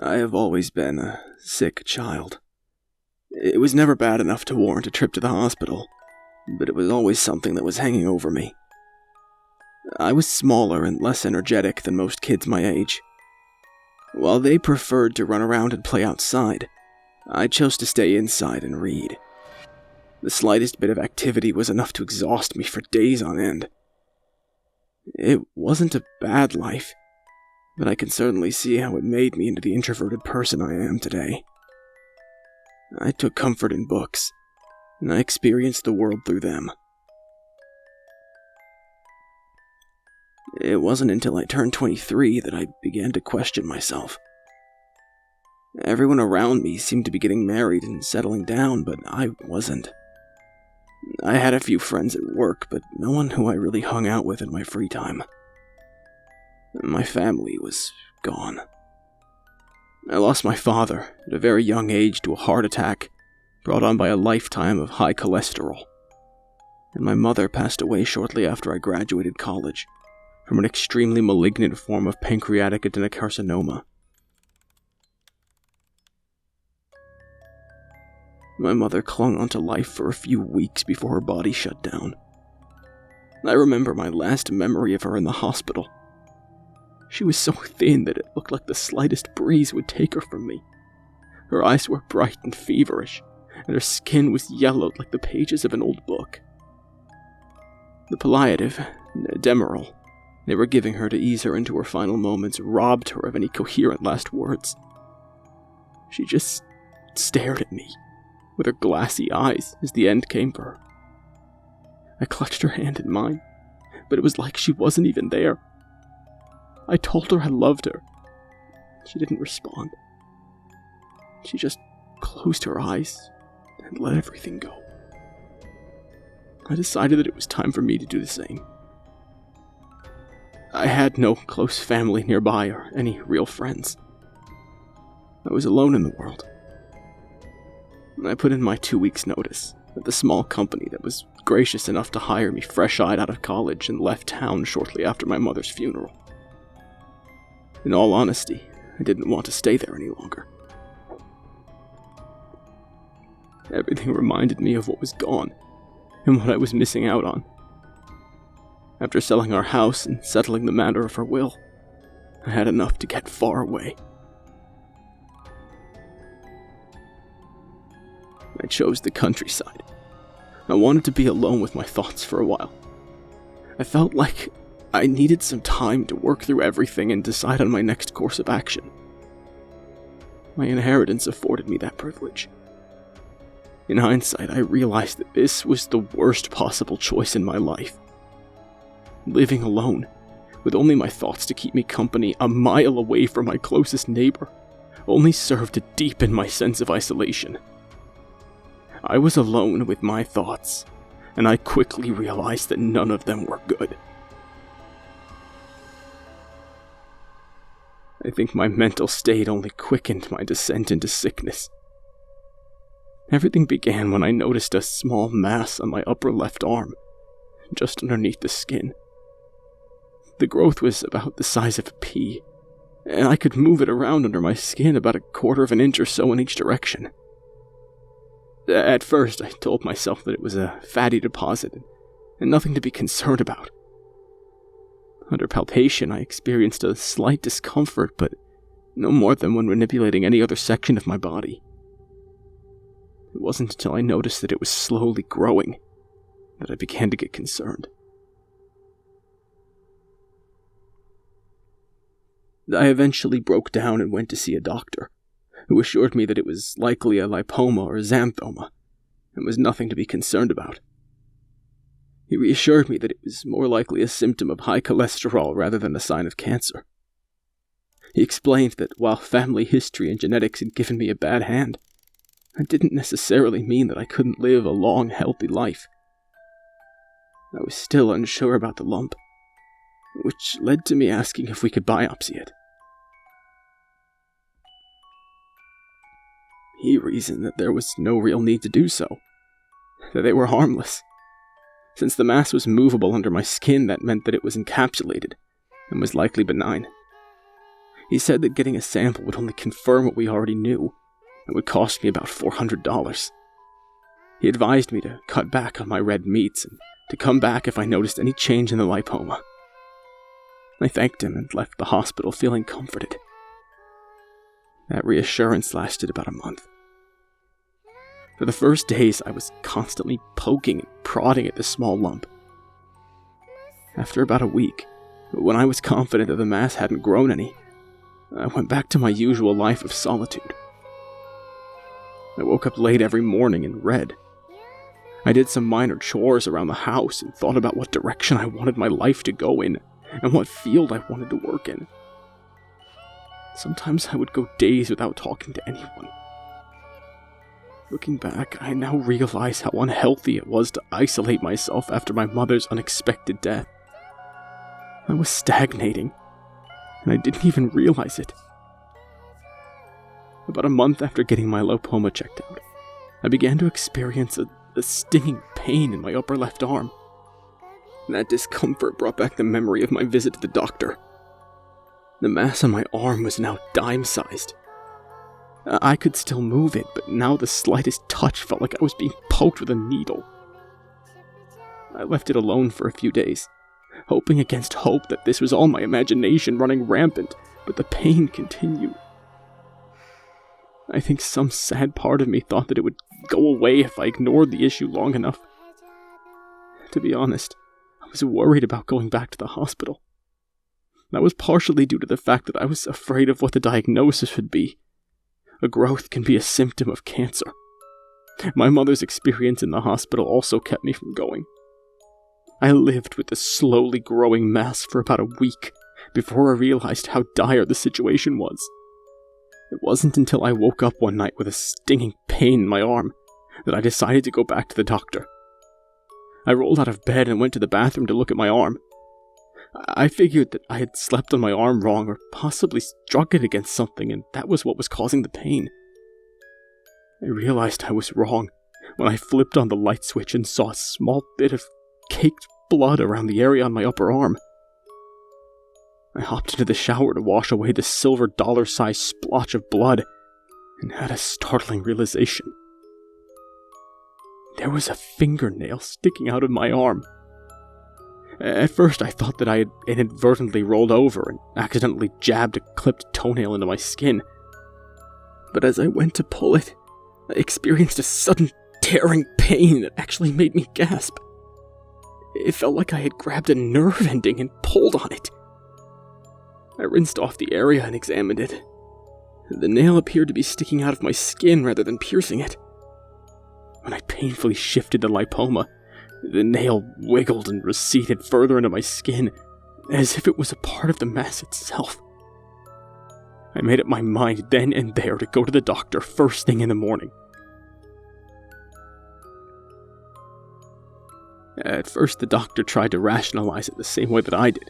I have always been a sick child. It was never bad enough to warrant a trip to the hospital, but it was always something that was hanging over me. I was smaller and less energetic than most kids my age. While they preferred to run around and play outside, I chose to stay inside and read. The slightest bit of activity was enough to exhaust me for days on end. It wasn't a bad life, but I can certainly see how it made me into the introverted person I am today. I took comfort in books, and I experienced the world through them. It wasn't until I turned 23 that I began to question myself. Everyone around me seemed to be getting married and settling down, but I wasn't. I had a few friends at work, but no one who I really hung out with in my free time. My family was gone. I lost my father at a very young age to a heart attack brought on by a lifetime of high cholesterol, and my mother passed away shortly after I graduated college from an extremely malignant form of pancreatic adenocarcinoma. My mother clung onto life for a few weeks before her body shut down. I remember my last memory of her in the hospital. She was so thin that it looked like the slightest breeze would take her from me. Her eyes were bright and feverish, and her skin was yellowed like the pages of an old book. The palliative, Demerol, they were giving her to ease her into her final moments robbed her of any coherent last words. She just stared at me with her glassy eyes as the end came for her. I clutched her hand in mine, but it was like she wasn't even there. I told her I loved her. She didn't respond. She just closed her eyes and let everything go. I decided that it was time for me to do the same. I had no close family nearby or any real friends. I was alone in the world. I put in my 2 weeks' notice at the small company that was gracious enough to hire me fresh-eyed out of college and left town shortly after my mother's funeral. In all honesty, I didn't want to stay there any longer. Everything reminded me of what was gone and what I was missing out on. After selling our house and settling the matter of her will, I had enough to get far away. I chose the countryside. I wanted to be alone with my thoughts for a while. I felt like I needed some time to work through everything and decide on my next course of action. My inheritance afforded me that privilege. In hindsight, I realized that this was the worst possible choice in my life. Living alone, with only my thoughts to keep me company a mile away from my closest neighbor, only served to deepen my sense of isolation. I was alone with my thoughts, and I quickly realized that none of them were good. I think my mental state only quickened my descent into sickness. Everything began when I noticed a small mass on my upper left arm, just underneath the skin. The growth was about the size of a pea, and I could move it around under my skin about 1/4 of an inch or so in each direction. At first, I told myself that it was a fatty deposit, and nothing to be concerned about. Under palpation, I experienced a slight discomfort, but no more than when manipulating any other section of my body. It wasn't until I noticed that it was slowly growing that I began to get concerned. I eventually broke down and went to see a doctor, who assured me that it was likely a lipoma or xanthoma, and was nothing to be concerned about. He reassured me that it was more likely a symptom of high cholesterol rather than a sign of cancer. He explained that while family history and genetics had given me a bad hand, it didn't necessarily mean that I couldn't live a long, healthy life. I was still unsure about the lump, which led to me asking if we could biopsy it. He reasoned that there was no real need to do so, that they were harmless. Since the mass was movable under my skin, that meant that it was encapsulated and was likely benign. He said that getting a sample would only confirm what we already knew. It would cost me about $400. He advised me to cut back on my red meats and to come back if I noticed any change in the lipoma. I thanked him and left the hospital feeling comforted. That reassurance lasted about a month. For the first days, I was constantly poking and prodding at the small lump. After about a week, when I was confident that the mass hadn't grown any, I went back to my usual life of solitude. I woke up late every morning and read. I did some minor chores around the house and thought about what direction I wanted my life to go in and what field I wanted to work in. Sometimes I would go days without talking to anyone. Looking back, I now realize how unhealthy it was to isolate myself after my mother's unexpected death. I was stagnating, and I didn't even realize it. About a month after getting my lipoma checked out, I began to experience a stinging pain in my upper left arm. That discomfort brought back the memory of my visit to the doctor. The mass on my arm was now dime-sized. I could still move it, but now the slightest touch felt like I was being poked with a needle. I left it alone for a few days, hoping against hope that this was all my imagination running rampant, but the pain continued. I think some sad part of me thought that it would go away if I ignored the issue long enough. To be honest, I was worried about going back to the hospital. That was partially due to the fact that I was afraid of what the diagnosis would be. A growth can be a symptom of cancer. My mother's experience in the hospital also kept me from going. I lived with the slowly growing mass for about a week before I realized how dire the situation was. It wasn't until I woke up one night with a stinging pain in my arm that I decided to go back to the doctor. I rolled out of bed and went to the bathroom to look at my arm. I figured that I had slept on my arm wrong or possibly struck it against something, and that was what was causing the pain. I realized I was wrong when I flipped on the light switch and saw a small bit of caked blood around the area on my upper arm. I hopped into the shower to wash away the silver dollar-sized splotch of blood and had a startling realization. There was a fingernail sticking out of my arm. At first I thought that I had inadvertently rolled over and accidentally jabbed a clipped toenail into my skin. But as I went to pull it, I experienced a sudden tearing pain that actually made me gasp. It felt like I had grabbed a nerve ending and pulled on it. I rinsed off the area and examined it. The nail appeared to be sticking out of my skin rather than piercing it. When I painfully shifted the lipoma, the nail wiggled and receded further into my skin, as if it was a part of the mass itself. I made up my mind then and there to go to the doctor first thing in the morning. At first, the doctor tried to rationalize it the same way that I did.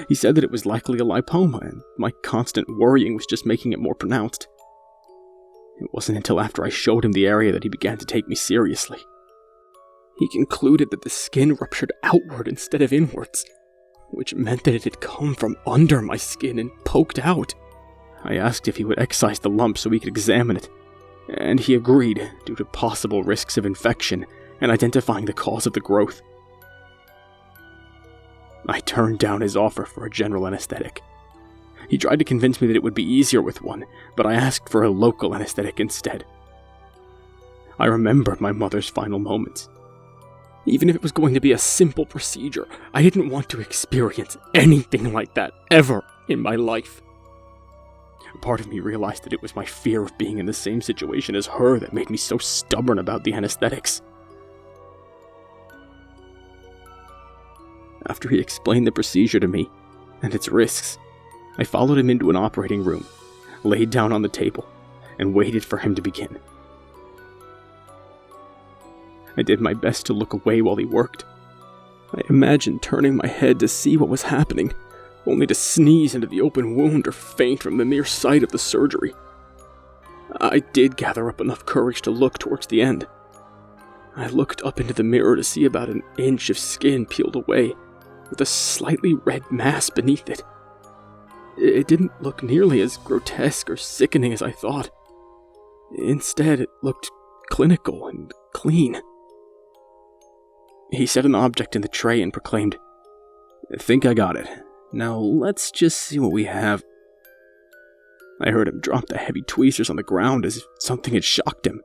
He said that it was likely a lipoma, and my constant worrying was just making it more pronounced. It wasn't until after I showed him the area that he began to take me seriously. He concluded that the skin ruptured outward instead of inwards, which meant that it had come from under my skin and poked out. I asked if he would excise the lump so we could examine it, and he agreed due to possible risks of infection and identifying the cause of the growth. I turned down his offer for a general anesthetic. He tried to convince me that it would be easier with one, but I asked for a local anesthetic instead. I remembered my mother's final moments. Even if it was going to be a simple procedure, I didn't want to experience anything like that ever in my life. A part of me realized that it was my fear of being in the same situation as her that made me so stubborn about the anesthetics. After he explained the procedure to me and its risks, I followed him into an operating room, laid down on the table, and waited for him to begin. I did my best to look away while he worked. I imagined turning my head to see what was happening, only to sneeze into the open wound or faint from the mere sight of the surgery. I did gather up enough courage to look towards the end. I looked up into the mirror to see about an inch of skin peeled away, with a slightly red mass beneath it. It didn't look nearly as grotesque or sickening as I thought. Instead, it looked clinical and clean. He set an object in the tray and proclaimed, "I think I got it. Now let's just see what we have." I heard him drop the heavy tweezers on the ground as if something had shocked him.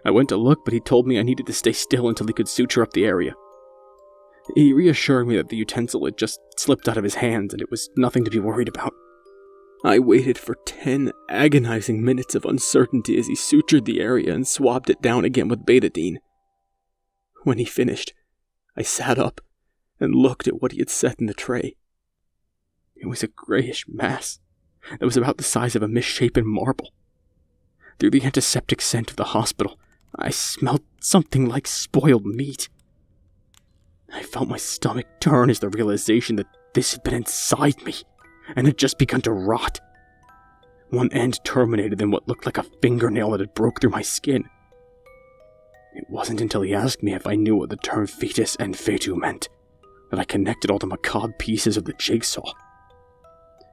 I went to look, but he told me I needed to stay still until he could suture up the area. He reassured me that the utensil had just slipped out of his hands and it was nothing to be worried about. I waited for 10 agonizing minutes of uncertainty as he sutured the area and swabbed it down again with betadine. When he finished, I sat up and looked at what he had set in the tray. It was a grayish mass that was about the size of a misshapen marble. Through the antiseptic scent of the hospital, I smelled something like spoiled meat. I felt my stomach turn as the realization that this had been inside me and had just begun to rot. One end terminated in what looked like a fingernail that had broke through my skin. It wasn't until he asked me if I knew what the term fetus and fetu meant that I connected all the macabre pieces of the jigsaw.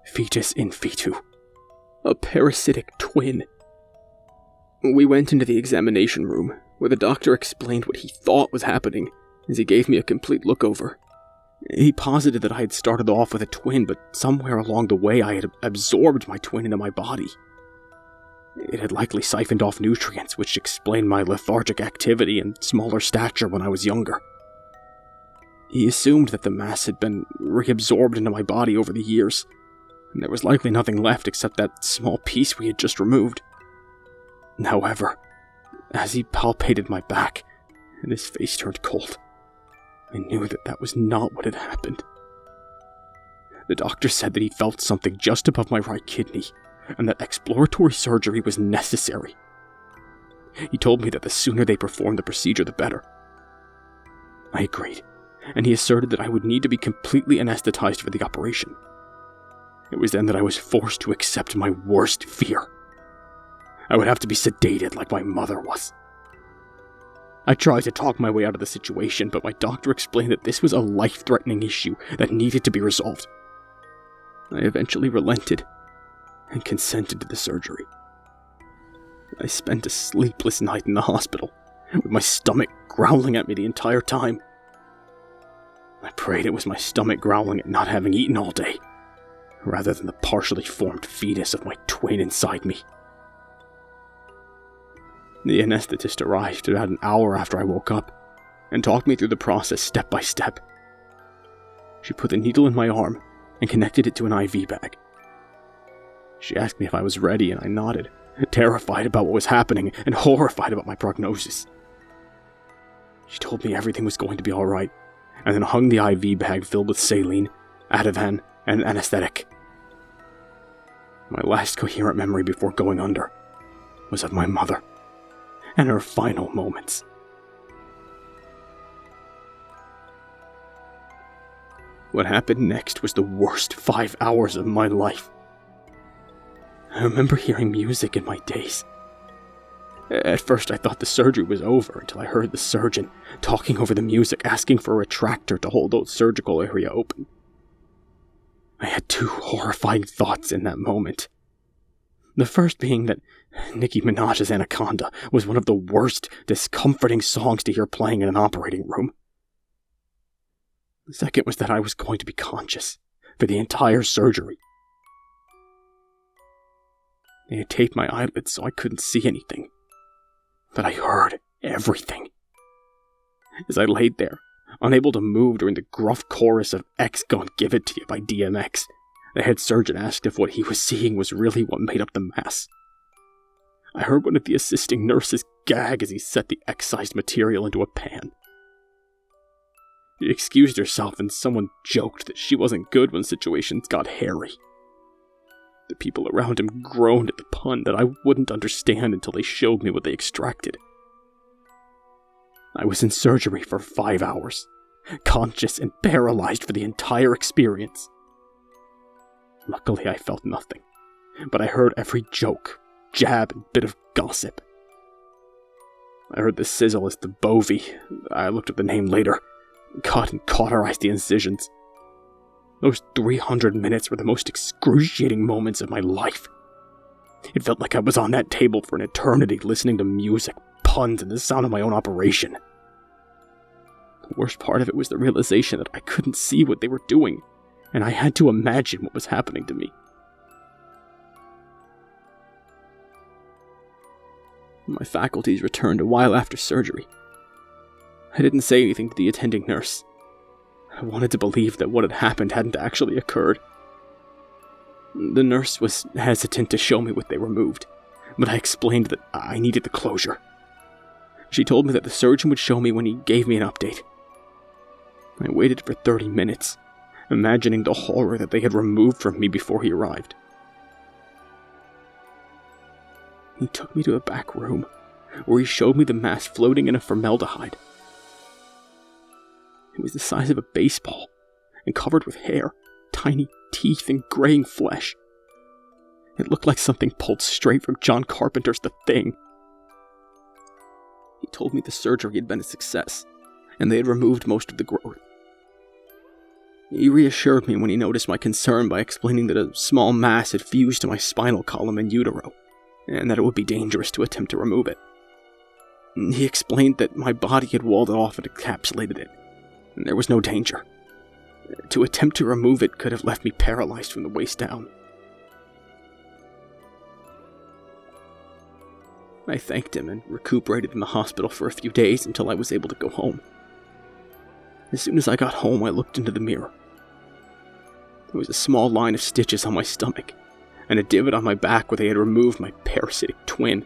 Fetus in fetu. A parasitic twin. We went into the examination room, where the doctor explained what he thought was happening as he gave me a complete look-over. He posited that I had started off with a twin, but somewhere along the way I had absorbed my twin into my body. It had likely siphoned off nutrients, which explained my lethargic activity and smaller stature when I was younger. He assumed that the mass had been reabsorbed into my body over the years, and there was likely nothing left except that small piece we had just removed. However, as he palpated my back, and his face turned cold, I knew that that was not what had happened. The doctor said that he felt something just above my right kidney, and that exploratory surgery was necessary. He told me that the sooner they performed the procedure, the better. I agreed, and he asserted that I would need to be completely anesthetized for the operation. It was then that I was forced to accept my worst fear. I would have to be sedated like my mother was. I tried to talk my way out of the situation, but my doctor explained that this was a life-threatening issue that needed to be resolved. I eventually relented and consented to the surgery. I spent a sleepless night in the hospital, with my stomach growling at me the entire time. I prayed it was my stomach growling at not having eaten all day, rather than the partially formed fetus of my twin inside me. The anesthetist arrived about an hour after I woke up, and talked me through the process step by step. She put the needle in my arm and connected it to an IV bag. She asked me if I was ready, and I nodded, terrified about what was happening and horrified about my prognosis. She told me everything was going to be alright, and then hung the IV bag filled with saline, Ativan, and anesthetic. My last coherent memory before going under was of my mother and her final moments. What happened next was the worst 5 hours of my life. I remember hearing music in my daze. At first I thought the surgery was over until I heard the surgeon talking over the music, asking for a retractor to hold the surgical area open. I had two horrifying thoughts in that moment. The first being that Nicki Minaj's Anaconda was one of the worst, discomforting songs to hear playing in an operating room. The second was that I was going to be conscious for the entire surgery. They had taped my eyelids so I couldn't see anything, but I heard everything. As I laid there, unable to move during the gruff chorus of X Gon Give It To You by DMX, the head surgeon asked if what he was seeing was really what made up the mass. I heard one of the assisting nurses gag as he set the excised material into a pan. She excused herself and someone joked that she wasn't good when situations got hairy. The people around him groaned at the pun that I wouldn't understand until they showed me what they extracted. I was in surgery for 5 hours, conscious and paralyzed for the entire experience. Luckily, I felt nothing, but I heard every joke, jab, and bit of gossip. I heard the sizzle as the bovie, I looked up the name later, cut and cauterized the incisions. Those 300 minutes were the most excruciating moments of my life. It felt like I was on that table for an eternity, listening to music, puns, and the sound of my own operation. The worst part of it was the realization that I couldn't see what they were doing, and I had to imagine what was happening to me. My faculties returned a while after surgery. I didn't say anything to the attending nurse. I wanted to believe that what had happened hadn't actually occurred. The nurse was hesitant to show me what they removed, but I explained that I needed the closure. She told me that the surgeon would show me when he gave me an update. I waited for 30 minutes, imagining the horror that they had removed from me before he arrived. He took me to a back room, where he showed me the mass floating in a formaldehyde. It was the size of a baseball, and covered with hair, tiny teeth, and graying flesh. It looked like something pulled straight from John Carpenter's The Thing. He told me the surgery had been a success, and they had removed most of the growth. He reassured me when he noticed my concern by explaining that a small mass had fused to my spinal column in utero, and that it would be dangerous to attempt to remove it. He explained that my body had walled it off and encapsulated it, and there was no danger. To attempt to remove it could have left me paralyzed from the waist down. I thanked him and recuperated in the hospital for a few days until I was able to go home. As soon as I got home, I looked into the mirror. There was a small line of stitches on my stomach, and a divot on my back where they had removed my parasitic twin.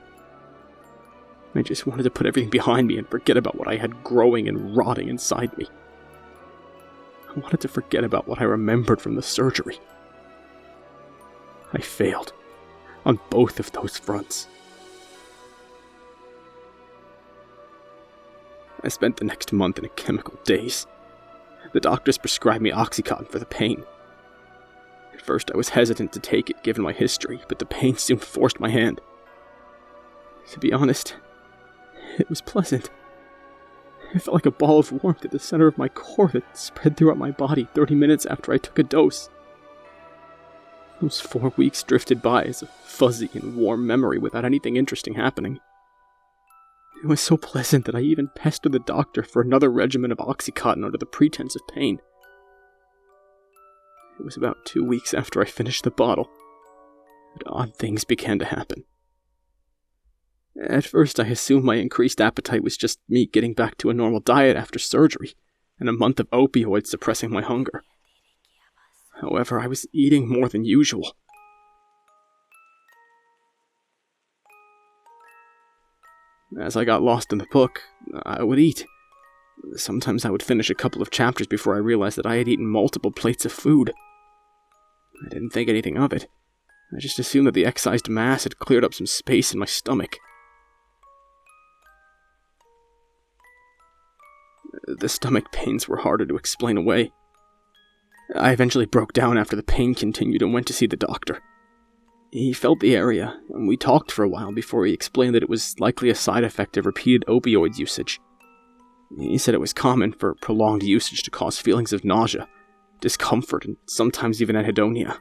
I just wanted to put everything behind me and forget about what I had growing and rotting inside me. I wanted to forget about what I remembered from the surgery. I failed on both of those fronts. I spent the next month in a chemical daze. The doctors prescribed me Oxycontin for the pain. At first I was hesitant to take it given my history, but the pain soon forced my hand. To be honest, it was pleasant. It felt like a ball of warmth at the center of my core that spread throughout my body 30 minutes after I took a dose. Those 4 weeks drifted by as a fuzzy and warm memory without anything interesting happening. It was so pleasant that I even pestered the doctor for another regimen of Oxycontin under the pretense of pain. It was about 2 weeks after I finished the bottle that odd things began to happen. At first I assumed my increased appetite was just me getting back to a normal diet after surgery, and a month of opioids suppressing my hunger. However, I was eating more than usual. As I got lost in the book, I would eat. Sometimes I would finish a couple of chapters before I realized that I had eaten multiple plates of food. I didn't think anything of it. I just assumed that the excised mass had cleared up some space in my stomach. The stomach pains were harder to explain away. I eventually broke down after the pain continued and went to see the doctor. He felt the area, and we talked for a while before he explained that it was likely a side effect of repeated opioid usage. He said it was common for prolonged usage to cause feelings of nausea, discomfort, and sometimes even anhedonia.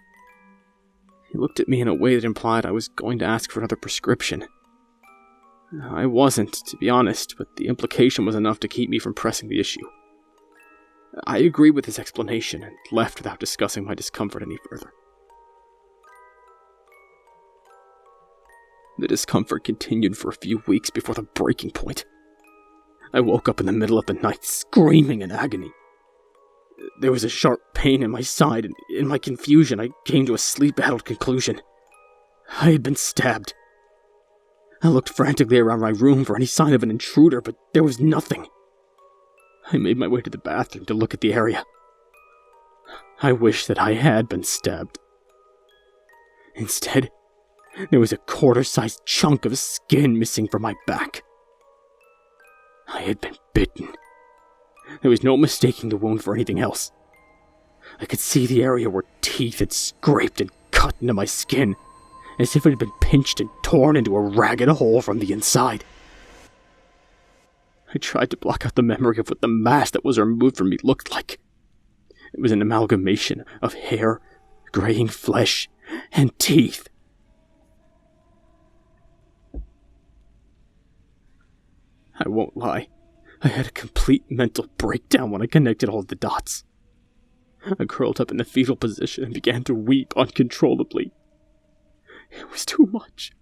He looked at me in a way that implied I was going to ask for another prescription. I wasn't, to be honest, but the implication was enough to keep me from pressing the issue. I agreed with his explanation and left without discussing my discomfort any further. The discomfort continued for a few weeks before the breaking point. I woke up in the middle of the night, screaming in agony. There was a sharp pain in my side, and in my confusion, I came to a sleep-addled conclusion. I had been stabbed. I looked frantically around my room for any sign of an intruder, but there was nothing. I made my way to the bathroom to look at the area. I wish that I had been stabbed. Instead, there was a quarter-sized chunk of skin missing from my back. I had been bitten. There was no mistaking the wound for anything else. I could see the area where teeth had scraped and cut into my skin, as if it had been pinched and torn into a ragged hole from the inside. I tried to block out the memory of what the mass that was removed from me looked like. It was an amalgamation of hair, graying flesh, and teeth. I won't lie, I had a complete mental breakdown when I connected all of the dots. I curled up in the fetal position and began to weep uncontrollably. It was too much.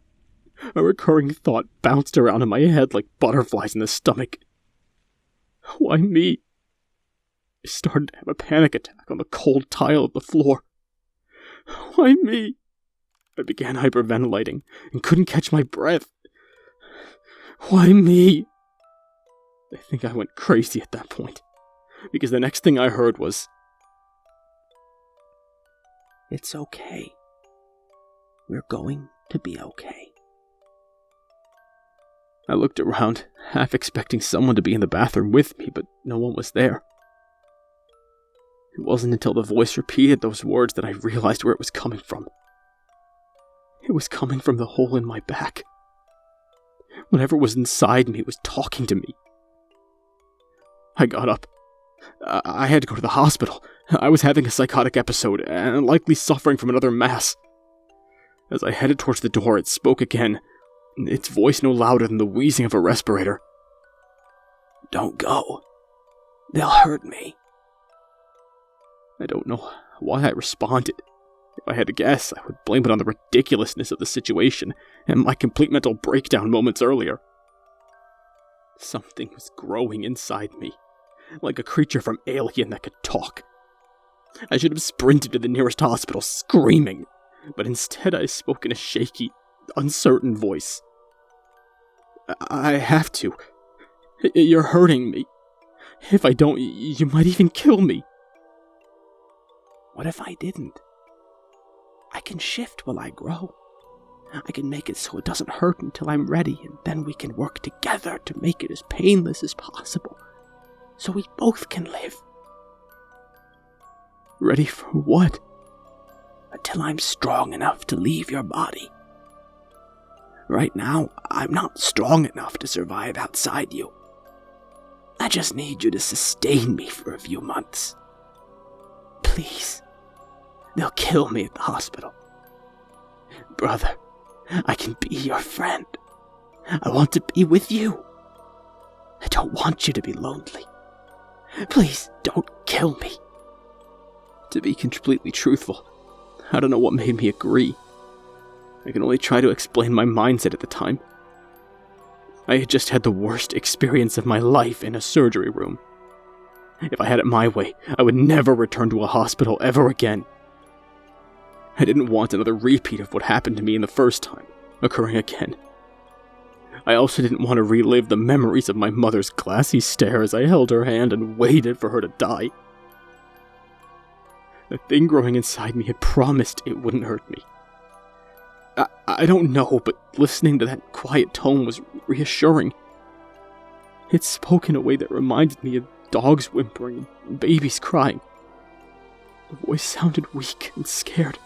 A recurring thought bounced around in my head like butterflies in the stomach. Why me? I started to have a panic attack on the cold tile of the floor. Why me? I began hyperventilating and couldn't catch my breath. Why me? I think I went crazy at that point, because the next thing I heard was, "It's okay. We're going to be okay." I looked around, half expecting someone to be in the bathroom with me, but no one was there. It wasn't until the voice repeated those words that I realized where it was coming from. It was coming from the hole in my back. Whatever was inside me was talking to me. I got up. I had to go to the hospital. I was having a psychotic episode, and likely suffering from another mass. As I headed towards the door, it spoke again, its voice no louder than the wheezing of a respirator. "Don't go. They'll hurt me." I don't know why I responded. If I had to guess, I would blame it on the ridiculousness of the situation and my complete mental breakdown moments earlier. Something was growing inside me, like a creature from Alien that could talk. I should have sprinted to the nearest hospital, screaming, but instead I spoke in a shaky, uncertain voice. I have to. You're hurting me. If I don't, you might even kill me." "What if I didn't? I can shift while I grow. I can make it so it doesn't hurt until I'm ready, and then we can work together to make it as painless as possible, so we both can live." "Ready for what?" "Until I'm strong enough to leave your body. Right now, I'm not strong enough to survive outside you. I just need you to sustain me for a few months. Please. They'll kill me at the hospital. Brother, I can be your friend. I want to be with you. I don't want you to be lonely. Please don't kill me." To be completely truthful, I don't know what made me agree. I can only try to explain my mindset at the time. I had just had the worst experience of my life in a surgery room. If I had it my way, I would never return to a hospital ever again. I didn't want another repeat of what happened to me in the first time occurring again. I also didn't want to relive the memories of my mother's glassy stare as I held her hand and waited for her to die. The thing growing inside me had promised it wouldn't hurt me. I don't know, but listening to that quiet tone was reassuring. It spoke in a way that reminded me of dogs whimpering and babies crying. The voice sounded weak and scared.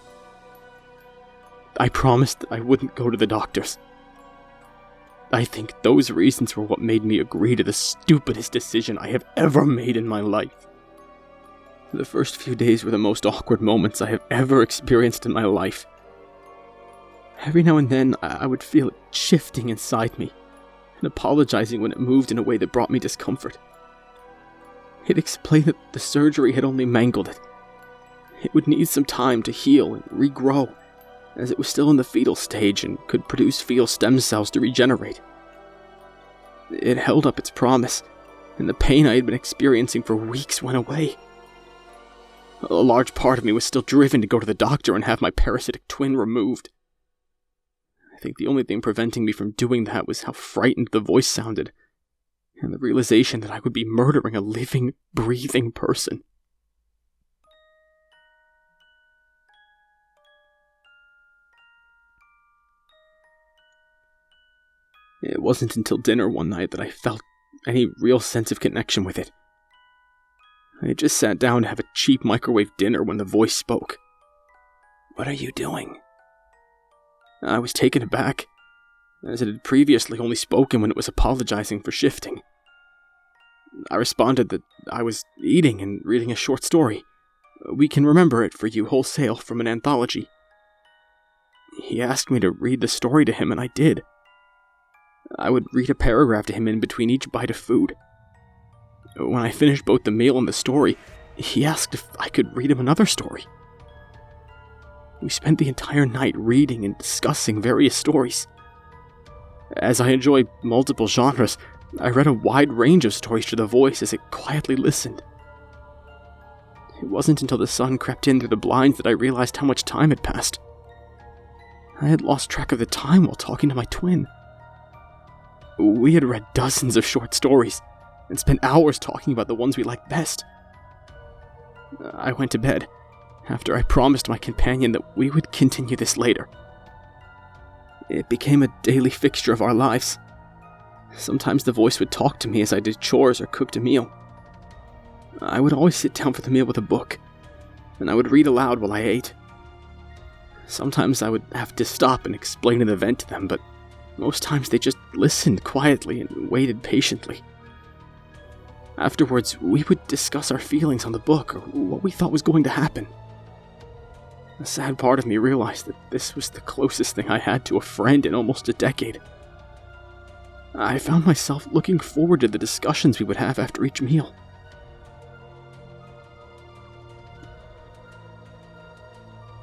I promised that I wouldn't go to the doctors. I think those reasons were what made me agree to the stupidest decision I have ever made in my life. The first few days were the most awkward moments I have ever experienced in my life. Every now and then, I would feel it shifting inside me, and apologizing when it moved in a way that brought me discomfort. It explained that the surgery had only mangled it. It would need some time to heal and regrow, as it was still in the fetal stage and could produce fetal stem cells to regenerate. It held up its promise, and the pain I had been experiencing for weeks went away. A large part of me was still driven to go to the doctor and have my parasitic twin removed. I think the only thing preventing me from doing that was how frightened the voice sounded, and the realization that I would be murdering a living, breathing person. It wasn't until dinner one night that I felt any real sense of connection with it. I had just sat down to have a cheap microwave dinner when the voice spoke. "What are you doing?" I was taken aback, as it had previously only spoken when it was apologizing for shifting. I responded that I was eating and reading a short story. We can remember it for you wholesale from an anthology. He asked me to read the story to him, and I did. I would read a paragraph to him in between each bite of food. When I finished both the meal and the story, he asked if I could read him another story. We spent the entire night reading and discussing various stories. As I enjoy multiple genres, I read a wide range of stories to the voice as it quietly listened. It wasn't until the sun crept in through the blinds that I realized how much time had passed. I had lost track of the time while talking to my twin. We had read dozens of short stories and spent hours talking about the ones we liked best. I went to bed after I promised my companion that we would continue this later. It became a daily fixture of our lives. Sometimes the voice would talk to me as I did chores or cooked a meal. I would always sit down for the meal with a book, and I would read aloud while I ate. Sometimes I would have to stop and explain an event to them, but most times they just listened quietly and waited patiently. Afterwards, we would discuss our feelings on the book or what we thought was going to happen. A sad part of me realized that this was the closest thing I had to a friend in almost a decade. I found myself looking forward to the discussions we would have after each meal.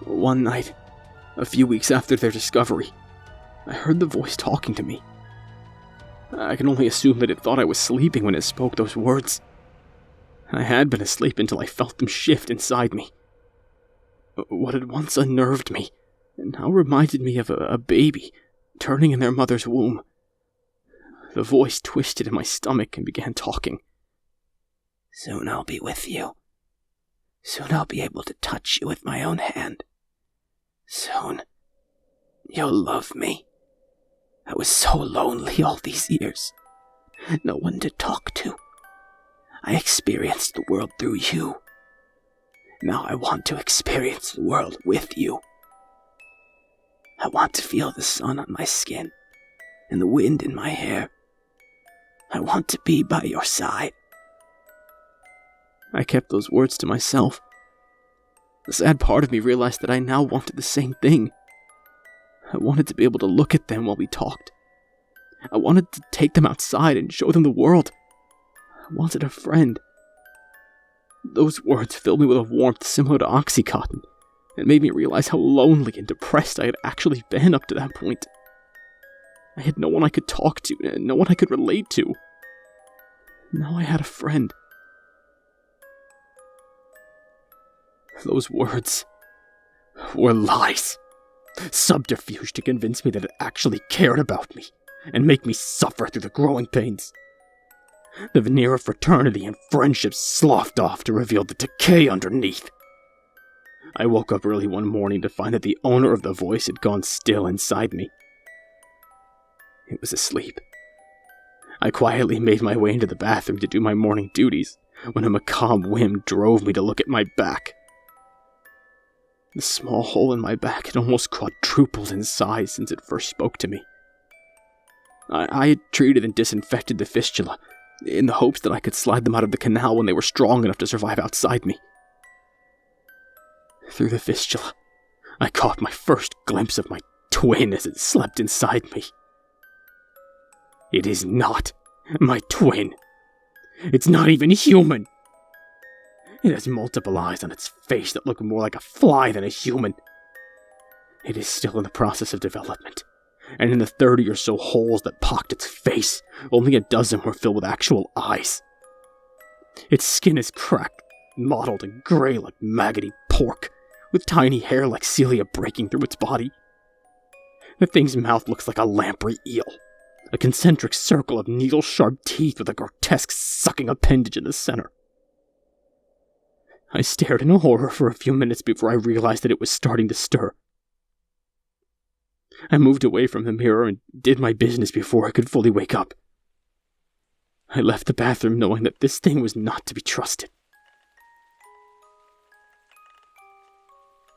One night, a few weeks after their discovery, I heard the voice talking to me. I can only assume that it thought I was sleeping when it spoke those words. I had been asleep until I felt them shift inside me. What had once unnerved me, and now reminded me of a baby turning in their mother's womb. The voice twisted in my stomach and began talking. Soon I'll be with you. Soon I'll be able to touch you with my own hand. Soon, you'll love me. I was so lonely all these years. No one to talk to. I experienced the world through you. Now I want to experience the world with you. I want to feel the sun on my skin and the wind in my hair. I want to be by your side. I kept those words to myself. The sad part of me realized that I now wanted the same thing. I wanted to be able to look at them while we talked. I wanted to take them outside and show them the world. I wanted a friend. Those words filled me with a warmth similar to Oxycontin, and made me realize how lonely and depressed I had actually been up to that point. I had no one I could talk to, and no one I could relate to. Now I had a friend. Those words were lies. Subterfuge to convince me that it actually cared about me, and make me suffer through the growing pains. The veneer of fraternity and friendship sloughed off to reveal the decay underneath. I woke up early one morning to find that the owner of the voice had gone still inside me. It was asleep. I quietly made my way into the bathroom to do my morning duties, when a macabre whim drove me to look at my back. The small hole in my back had almost quadrupled in size since it first spoke to me. I had treated and disinfected the fistula, in the hopes that I could slide them out of the canal when they were strong enough to survive outside me. Through the fistula, I caught my first glimpse of my twin as it slept inside me. It is not my twin. It's not even human. It has multiple eyes on its face that look more like a fly than a human. It is still in the process of development, and in the 30 or so holes that pocked its face, only a dozen were filled with actual eyes. Its skin is cracked, mottled, and gray like maggoty pork, with tiny hair like cilia breaking through its body. The thing's mouth looks like a lamprey eel, a concentric circle of needle-sharp teeth with a grotesque sucking appendage in the center. I stared in horror for a few minutes before I realized that it was starting to stir. I moved away from the mirror and did my business before I could fully wake up. I left the bathroom knowing that this thing was not to be trusted.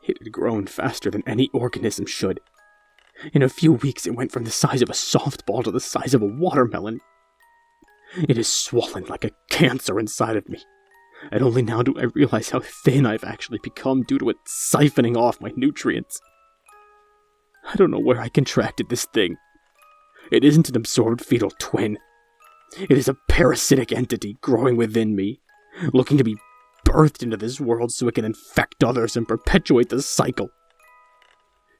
It had grown faster than any organism should. In a few weeks it went from the size of a softball to the size of a watermelon. It is swollen like a cancer inside of me, and only now do I realize how thin I've actually become due to it siphoning off my nutrients. I don't know where I contracted this thing. It isn't an absorbed fetal twin. It is a parasitic entity growing within me, looking to be birthed into this world so it can infect others and perpetuate the cycle.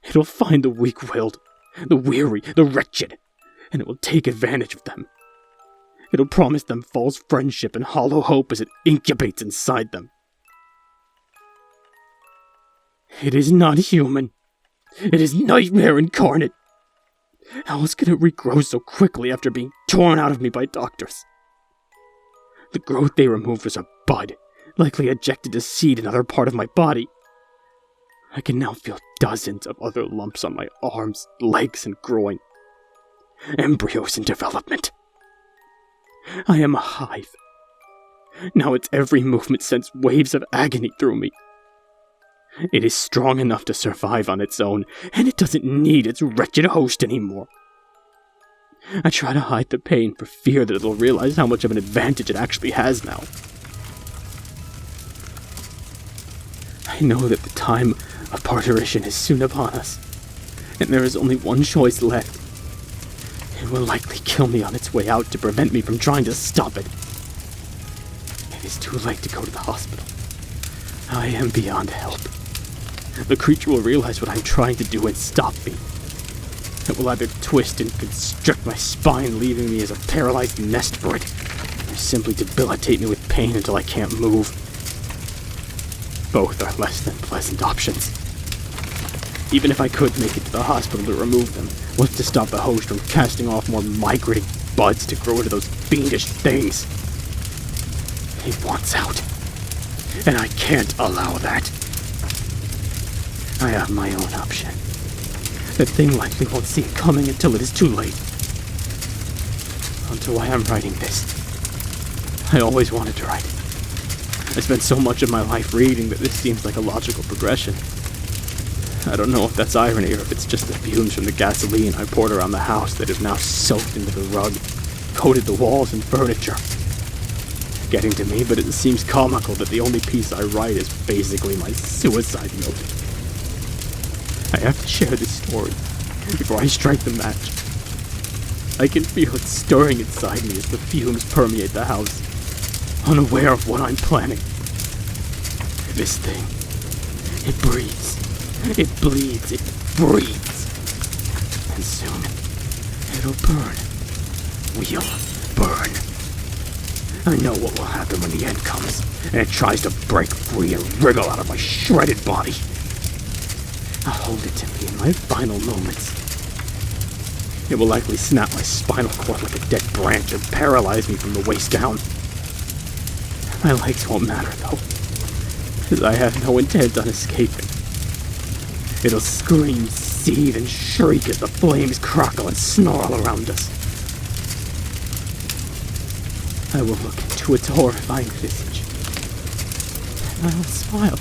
It'll find the weak-willed, the weary, the wretched, and it will take advantage of them. It'll promise them false friendship and hollow hope as it incubates inside them. It is not human. It is nightmare incarnate. How else could it regrow so quickly after being torn out of me by doctors? The growth they removed was a bud, likely ejected a seed in another part of my body. I can now feel dozens of other lumps on my arms, legs, and groin. Embryos in development. I am a hive. Now its every movement sends waves of agony through me. It is strong enough to survive on its own, and it doesn't need its wretched host anymore. I try to hide the pain for fear that it'll realize how much of an advantage it actually has now. I know that the time of parturition is soon upon us, and there is only one choice left. It will likely kill me on its way out to prevent me from trying to stop it. It is too late to go to the hospital. I am beyond help. The creature will realize what I'm trying to do and stop me. It will either twist and constrict my spine, leaving me as a paralyzed nest for it, or simply debilitate me with pain until I can't move. Both are less than pleasant options. Even if I could make it to the hospital to remove them, what's to stop the host from casting off more migrating buds to grow into those fiendish things? He wants out, and I can't allow that. I have my own option. That thing likely won't see it coming until it is too late. On to why I'm writing this. I always wanted to write. I spent so much of my life reading that this seems like a logical progression. I don't know if that's irony or if it's just the fumes from the gasoline I poured around the house that have now soaked into the rug, coated the walls and furniture. Getting to me, but it seems comical that the only piece I write is basically my suicide note. I have to share this story before I strike the match. I can feel it stirring inside me as the fumes permeate the house, unaware of what I'm planning. This thing, it breathes, it bleeds, it breathes. And soon, it'll burn. We'll burn. I know what will happen when the end comes, and it tries to break free and wriggle out of my shredded body. I'll hold it to me in my final moments. It will likely snap my spinal cord like a dead branch and paralyze me from the waist down. My legs won't matter, though, because I have no intent on escaping. It'll scream, seethe, and shriek as the flames crackle and snarl around us. I will look into its horrifying visage, and I will smile.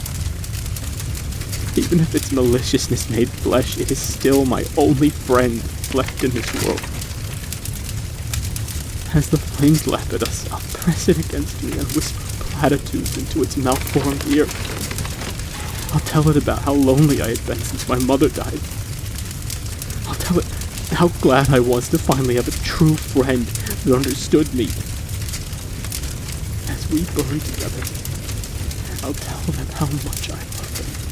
Even if its maliciousness made flesh, it is still my only friend left in this world. As the flames lap at us, I'll press it against me and whisper platitudes into its malformed ear. I'll tell it about how lonely I had been since my mother died. I'll tell it how glad I was to finally have a true friend that understood me. As we burn together, I'll tell them how much I love them.